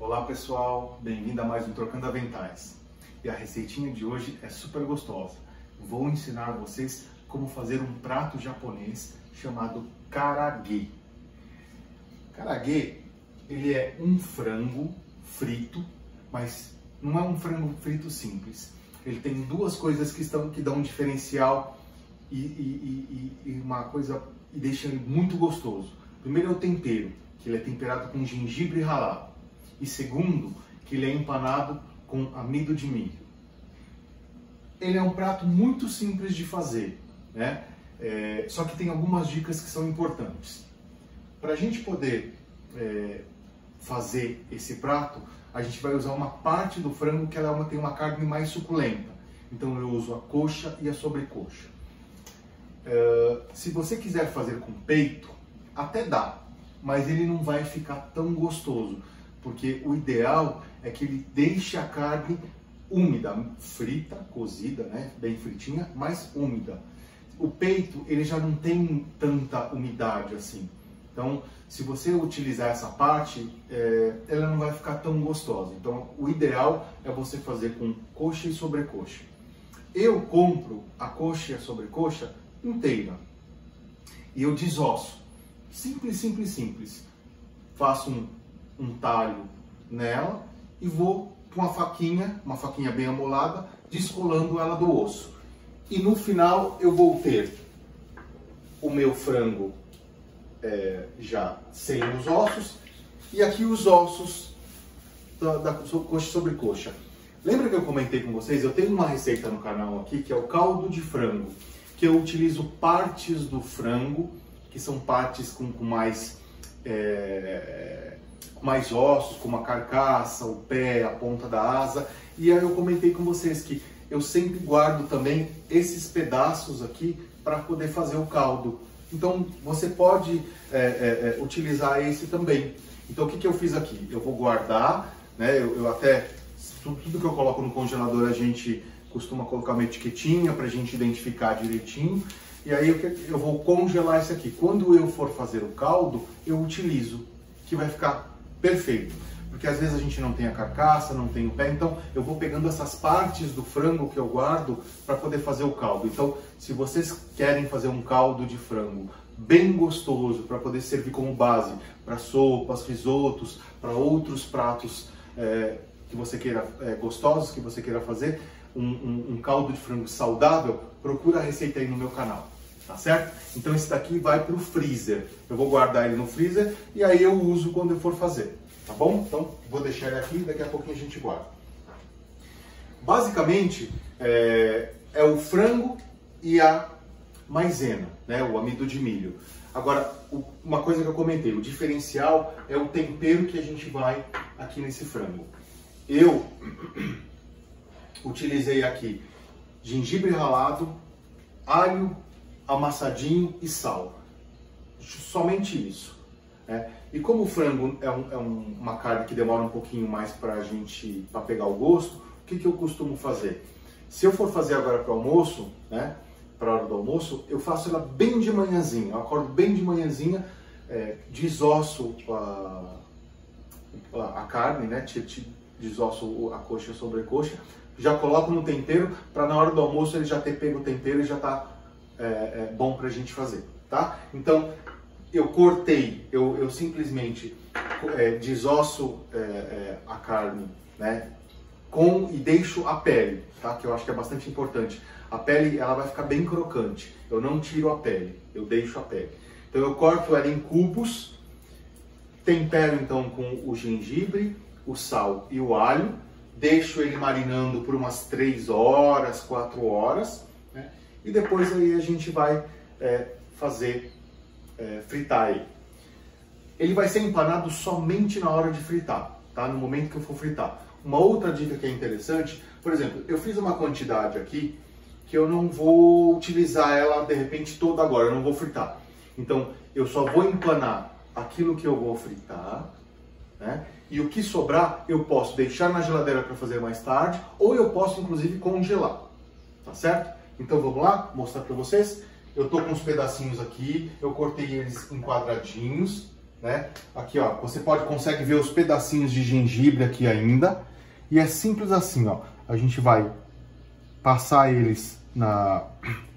Olá pessoal, bem-vindo a mais um Trocando Aventais. E a receitinha de hoje é super gostosa. Vou ensinar vocês como fazer um prato japonês chamado karaage. Karaage, ele é um frango frito, mas não é um frango frito simples. Ele tem duas coisas que dão um diferencial e uma coisa e deixa ele muito gostoso. Primeiro é o tempero, que ele é temperado com gengibre ralado. E segundo, que ele é empanado com amido de milho. Ele é um prato muito simples de fazer, né? Só que tem algumas dicas que são importantes. Para a gente poder fazer esse prato, a gente vai usar uma parte do frango que ela tem uma carne mais suculenta. Então eu uso a coxa e a sobrecoxa. Se você quiser fazer com peito, até dá, mas ele não vai ficar tão gostoso. Porque o ideal é que ele deixe a carne úmida, frita, cozida, né? Bem fritinha, mas úmida. O peito, ele já não tem tanta umidade assim. Então, se você utilizar essa parte, ela não vai ficar tão gostosa. Então, o ideal é você fazer com coxa e sobrecoxa. Eu compro a coxa e a sobrecoxa inteira. E eu desosso. Simples, simples, simples. Faço um talho nela e vou com uma faquinha bem amolada, descolando ela do osso. E no final eu vou ter o meu frango já sem os ossos e aqui os ossos da coxa sobre coxa. Lembra que eu comentei com vocês? Eu tenho uma receita no canal aqui que é o caldo de frango, que eu utilizo partes do frango, que são partes com mais ossos, como a carcaça, o pé, a ponta da asa. E aí eu comentei com vocês que eu sempre guardo também esses pedaços aqui para poder fazer o caldo. Então você pode utilizar esse também. Então o que eu fiz aqui? Eu vou guardar, né? Eu até, tudo que eu coloco no congelador a gente costuma colocar uma etiquetinha para a gente identificar direitinho. E aí eu vou congelar esse aqui. Quando eu for fazer o caldo, eu utilizo, que vai ficar perfeito, porque às vezes a gente não tem a carcaça, não tem o pé, então eu vou pegando essas partes do frango que eu guardo para poder fazer o caldo. Então, se vocês querem fazer um caldo de frango bem gostoso, para poder servir como base para sopas, risotos, para outros pratos que você queira, gostosos que você queira fazer, um caldo de frango saudável, procura a receita aí no meu canal. Tá certo? Então esse daqui vai para o freezer. Eu vou guardar ele no freezer e aí eu uso quando eu for fazer. Tá bom? Então vou deixar ele aqui e daqui a pouquinho a gente guarda. Basicamente é o frango e a maisena, né? O amido de milho. Agora, uma coisa que eu comentei, o diferencial é o tempero que a gente vai aqui nesse frango. Eu utilizei aqui gengibre ralado, alho amassadinho e sal. Somente isso. Né? E como o frango é uma carne que demora um pouquinho mais para pegar o gosto, o que eu costumo fazer? Se eu for fazer agora para o almoço, né, para a hora do almoço, eu faço ela bem de manhãzinha. Eu acordo bem de manhãzinha, desosso a carne, né, desosso a coxa e a sobrecoxa, já coloco no tempero para na hora do almoço ele já ter pego o tempero e já está bom para a gente fazer, tá? Então, eu cortei, eu simplesmente desosso a carne, né? E deixo a pele, tá? Que eu acho que é bastante importante. A pele, ela vai ficar bem crocante. Eu não tiro a pele, eu deixo a pele. Então, eu corto ela em cubos, tempero então com o gengibre, o sal e o alho, deixo ele marinando por umas 3 horas, 4 horas, né? E depois aí a gente vai fritar ele. Ele vai ser empanado somente na hora de fritar, tá? No momento que eu for fritar. Uma outra dica que é interessante, por exemplo, eu fiz uma quantidade aqui que eu não vou utilizar ela de repente toda agora, eu não vou fritar. Então eu só vou empanar aquilo que eu vou fritar, né? E o que sobrar eu posso deixar na geladeira para fazer mais tarde, ou eu posso inclusive congelar, tá certo? Então vamos lá, mostrar para vocês. Eu tô com uns pedacinhos aqui, eu cortei eles em quadradinhos, né? Aqui, ó, você consegue ver os pedacinhos de gengibre aqui ainda. E é simples assim, ó. A gente vai passar eles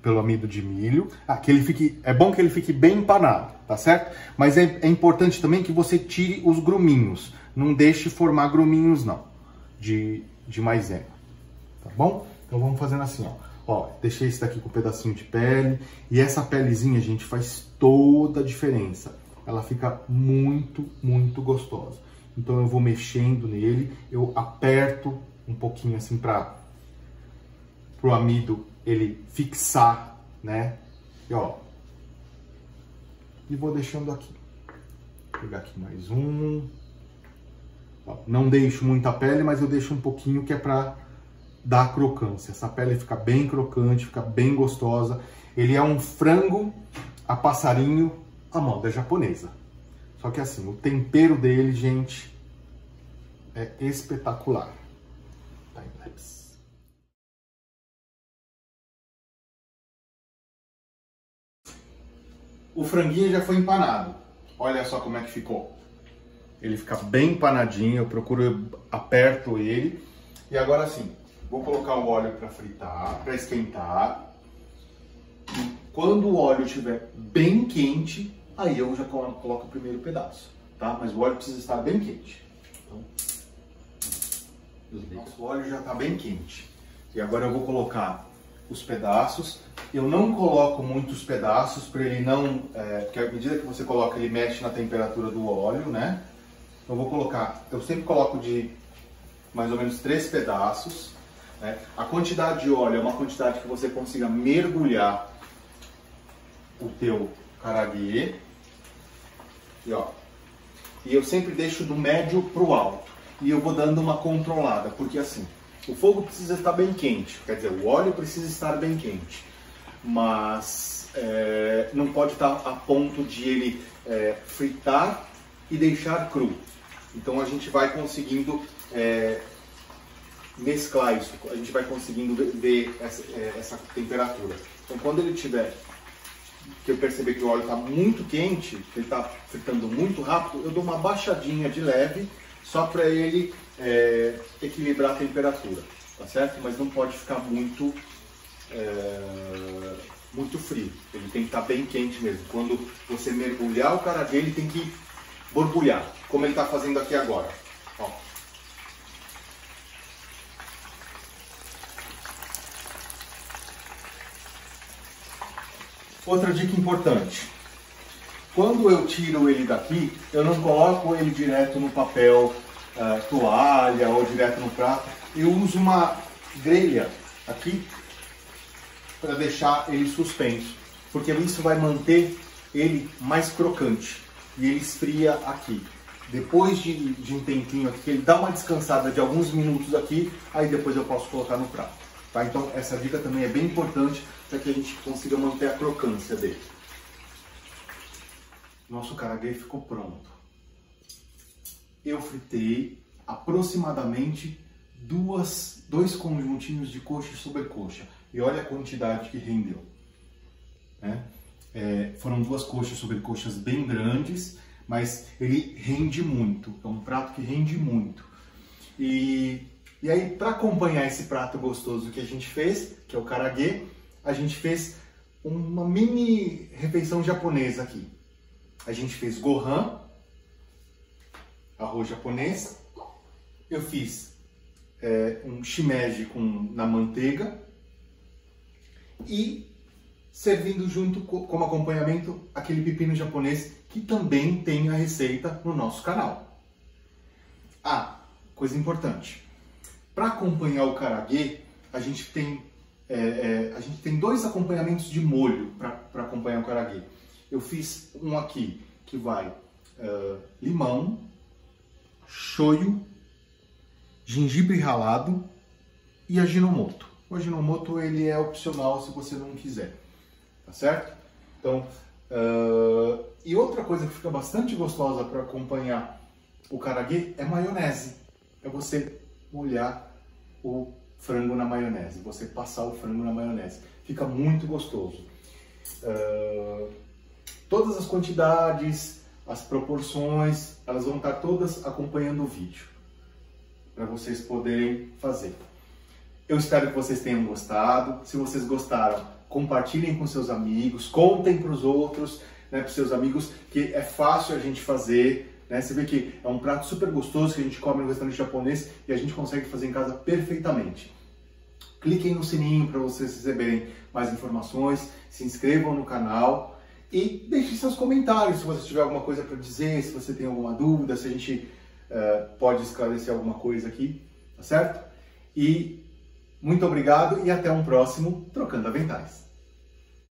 pelo amido de milho. É bom que ele fique bem empanado, tá certo? Mas é importante também que você tire os gruminhos. Não deixe formar gruminhos, não, de maisena, tá bom? Então vamos fazendo assim, ó. Ó, deixei esse daqui com um pedacinho de pele. E essa pelezinha, gente, faz toda a diferença. Ela fica muito, muito gostosa. Então eu vou mexendo nele, eu aperto um pouquinho assim para o amido ele fixar, né? E ó, e vou deixando aqui. Vou pegar aqui mais um. Ó, não deixo muita pele, mas eu deixo um pouquinho que é para dar crocância. Essa pele fica bem crocante, fica bem gostosa. Ele é um frango a passarinho à moda japonesa. Só que assim, o tempero dele, gente, é espetacular. Timelapse. O franguinho já foi empanado. Olha só como é que ficou. Ele fica bem empanadinho, eu aperto ele. E agora sim, vou colocar o óleo para fritar, para esquentar. E quando o óleo estiver bem quente, aí eu já coloco o primeiro pedaço, tá? Mas o óleo precisa estar bem quente. Então, o óleo já está bem quente. E agora eu vou colocar os pedaços. Eu não coloco muitos pedaços para ele não... porque à medida que você coloca, ele mexe na temperatura do óleo, né? Eu vou colocar... Eu sempre coloco de mais ou menos 3 pedaços. Né? A quantidade de óleo é uma quantidade que você consiga mergulhar o teu karaguê. E, ó, e eu sempre deixo do médio para o alto. E eu vou dando uma controlada, porque assim, o fogo precisa estar bem quente. Quer dizer, o óleo precisa estar bem quente. Mas não pode estar a ponto de ele fritar e deixar cru. Então a gente vai conseguindo mesclar isso. A gente vai conseguindo ver essa temperatura. Então quando ele tiver... que eu perceber que o óleo está muito quente, que ele está fritando muito rápido, eu dou uma baixadinha de leve, só para ele equilibrar a temperatura, tá certo? Mas não pode ficar muito frio, ele tem que estar bem quente mesmo. Quando você mergulhar o karaguê, ele tem que borbulhar, como ele está fazendo aqui agora. Ó. Outra dica importante, quando eu tiro ele daqui, eu não coloco ele direto no papel toalha ou direto no prato, eu uso uma grelha aqui para deixar ele suspenso, porque isso vai manter ele mais crocante e ele esfria aqui. Depois de um tempinho aqui, ele dá uma descansada de alguns minutos aqui, aí depois eu posso colocar no prato. Tá? Então essa dica também é bem importante para que a gente consiga manter a crocância dele. Nosso karaguê ficou pronto. Eu fritei aproximadamente 2 conjuntinhos de coxa e sobrecoxa. E olha a quantidade que rendeu. Né? Foram 2 coxas e sobrecoxas bem grandes, mas ele rende muito. É um prato que rende muito. E aí, para acompanhar esse prato gostoso que a gente fez, que é o karaguê, a gente fez uma mini refeição japonesa aqui. A gente fez gohan, arroz japonês. Eu fiz um shimeji na manteiga. E servindo junto como acompanhamento aquele pepino japonês que também tem a receita no nosso canal. Ah, coisa importante. Para acompanhar o karaguê, a gente tem 2 acompanhamentos de molho para acompanhar o karaguê. Eu fiz um aqui que vai limão, shoyu, gengibre ralado e aginomoto. O aginomoto ele é opcional se você não quiser, tá certo? Então, e outra coisa que fica bastante gostosa para acompanhar o karaguê é maionese. É você molhar o frango na maionese, você passar o frango na maionese. Fica muito gostoso. Todas as quantidades, as proporções, elas vão estar todas acompanhando o vídeo, para vocês poderem fazer. Eu espero que vocês tenham gostado. Se vocês gostaram, compartilhem com seus amigos, contem para os outros, né, para os seus amigos, que é fácil a gente fazer. Né? Você vê que é um prato super gostoso que a gente come no restaurante japonês e a gente consegue fazer em casa perfeitamente. Cliquem no sininho para vocês receberem mais informações, se inscrevam no canal e deixem seus comentários se você tiver alguma coisa para dizer, se você tem alguma dúvida, se a gente pode esclarecer alguma coisa aqui, tá certo? E muito obrigado e até um próximo Trocando Aventais.